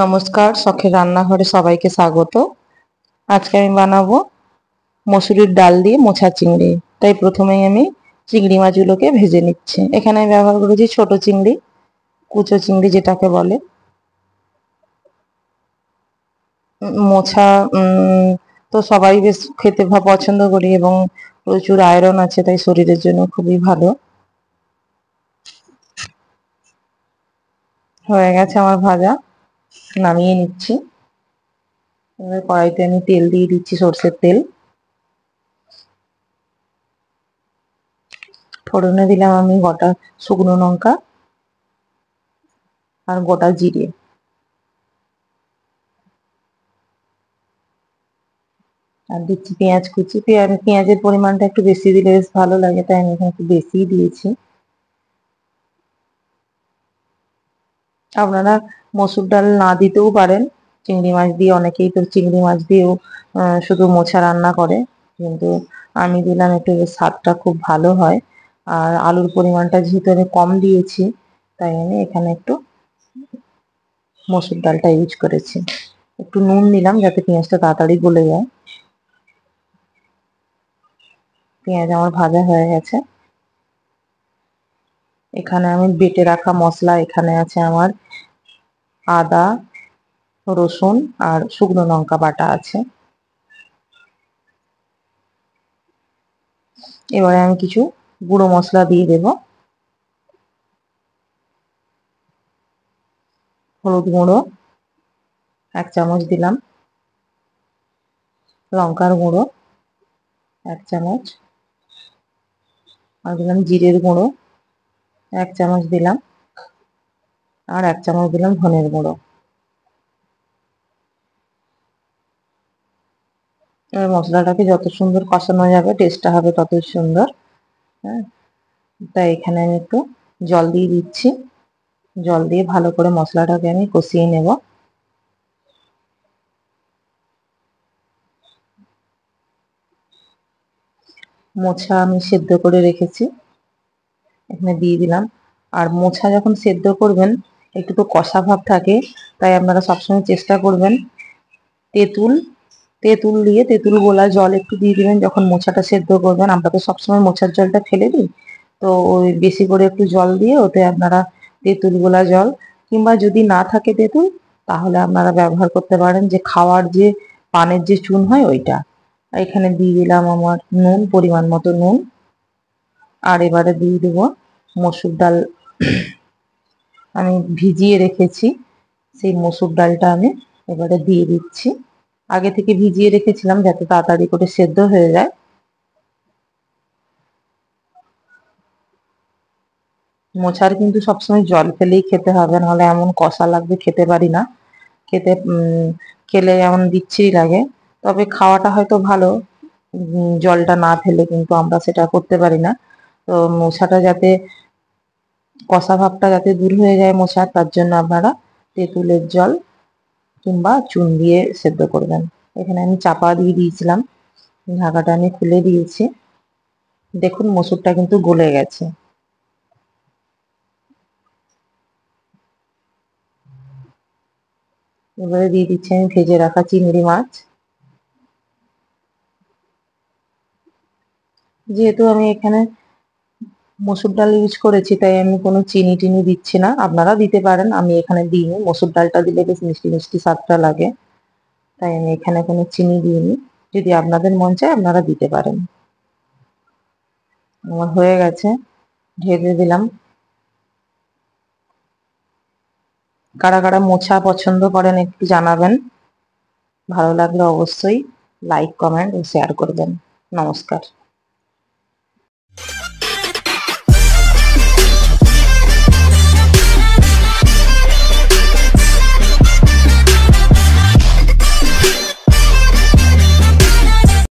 নমস্কার, শখের রান্নাঘরে সবাইকে স্বাগত। আজকে আমি বানাবো মসুরির ডাল দিয়ে মোছা চিংড়ি। তাই প্রথমেই আমি চিংড়ি মাছগুলোকে ভেজে নিচ্ছি। এখানে আমি ব্যবহার করেছি ছোট চিংড়ি, কুচো চিংড়ি যেটাকে বলে। মোছা তো সবাই বেশ খেতে পছন্দ করি এবং প্রচুর আয়রন আছে, তাই শরীরের জন্য খুবই ভালো। হয়ে গেছে আমার ভাজা, নামিয়ে নিচ্ছি। এবার কড়াইতে আমি তেল দিয়ে দিচ্ছি, সর্ষের তেল। ফোড়নে দিলাম আমি গোটা শুকনো লঙ্কা আর গোটা জিরে। আর দিচ্ছি পেঁয়াজ কুচি। পেঁয়াজের পরিমাণটা একটু বেশি দিলে বেশ ভালো লাগে, তাই আমি এখানে একটু বেশিই দিয়েছি। আপনারা মসুর ডাল না দিতেও পারেন, চিংড়ি মাছ দিয়ে অনেকেই তো চিংড়ি মাছ দিয়েও শুধু মোছা রান্না করে, কিন্তু আমি দিলাম একটু, বেশ স্বাদটা খুব ভালো হয়। আর আলুর পরিমাণটা যেহেতু আমি কম দিয়েছি, তাই আমি এখানে একটু মসুর ডালটা ইউজ করেছি। একটু নুন দিলাম যাতে পেঁয়াজটা তাড়াতাড়ি গলে যায়। পেঁয়াজ আমার ভাজা হয়ে গেছে। এখানে আমি বেটে রাখা মশলা, এখানে আছে আমার আদা, রসুন আর শুকনো লঙ্কা বাটা আছে। এবারে আমি কিছু গুঁড়ো মশলা দিয়ে দেব। হলুদ গুঁড়ো 1 চামচ দিলাম, লঙ্কার গুঁড়ো 1 চামচ, আর দিলাম জিরের গুঁড়ো 1 চামচ দিলাম, আর 1 চামচ দিলাম ধনের গুঁড়ো। এবার মশলাটাকে যত সুন্দর কষানো যাবে, টেস্টটা হবে তত সুন্দর। হ্যাঁ, তাই এখানে আমি একটু জল দিয়ে দিচ্ছি। জল দিয়ে ভালো করে মশলাটাকে আমি কষিয়ে নেব। মোছা আমি সেদ্ধ করে রেখেছি, এখানে দিয়ে দিলাম। আর মোছা যখন সেদ্ধ করবেন, একটু তো কষা ভাব থাকে, তাই আপনারা সবসময় চেষ্টা করবেন তেঁতুল তেঁতুল দিয়ে তেঁতুল গোলা জল একটু দিয়ে দিবেন যখন মোছাটা সেদ্ধ করবেন। আমরা তো সবসময় মোছার জলটা ফেলে দিই, তো ওই বেশি করে একটু জল দিয়ে ওতে আপনারা তেঁতুল গোলা জল, কিংবা যদি না থাকে তেঁতুল, তাহলে আপনারা ব্যবহার করতে পারেন যে খাওয়ার যে পানের যে চুন হয় ওইটা। এখানে দিয়ে দিলাম আমার নুন, পরিমাণ মতো নুন। আর এবারে দিয়ে দেবো মসুর ডাল, আমি ভিজিয়ে রেখেছি সেই মসুর ডালটা আমি এবারে দিয়ে দিচ্ছি। আগে থেকে ভিজিয়ে রেখেছিলাম যাতে তাড়াতাড়ি করে সেদ্ধ হয়ে যায়। মোছার কিন্তু সবসময় জল ফেলেই খেতে হবে, নাহলে এমন কষা লাগবে, খেতে পারি না। খেতে খেলে এমন বিচ্ছিরি লাগে। তবে খাওয়াটা হয়তো ভালো, জলটা না ফেলে, কিন্তু আমরা সেটা করতে পারি না। তো মোছাটা যাতে, কষা ভাবটা যাতে দূর হয়ে যায় মোছার, তার জন্য আপনারা তেঁতুলের জল কিংবা চুন দিয়ে সেদ্ধ করবেন। এখানে আমি চাপা দিয়ে দিয়েছিলাম, ঢাকাটা আমি খুলে দিয়েছি। দেখুন মসুরটা কিন্তু গলে গেছে। এবারে দিয়ে দিচ্ছি আমি ভেজে রাখা চিংড়ি মাছ। যেহেতু আমি এখানে মসুর ডাল ইউজ করেছি, তাই আমি কোনো চিনি টিনি দিচ্ছি না। আপনারা দিতে পারেন, আমি এখানে দিইনি। মসুর ডালটা দিলে বেশ মিষ্টি মিষ্টি স্বাদটা লাগে, তাই আমি এখানে কোনো চিনি দিইনি। যদি আপনাদের মন চায় আপনারা দিতে পারেন। আমার হয়ে গেছে, ঢেলে দিলাম। কারা কারা মোছা পছন্দ করেন একটু জানাবেন। ভালো লাগলে অবশ্যই লাইক, কমেন্ট ও শেয়ার করবেন। নমস্কার।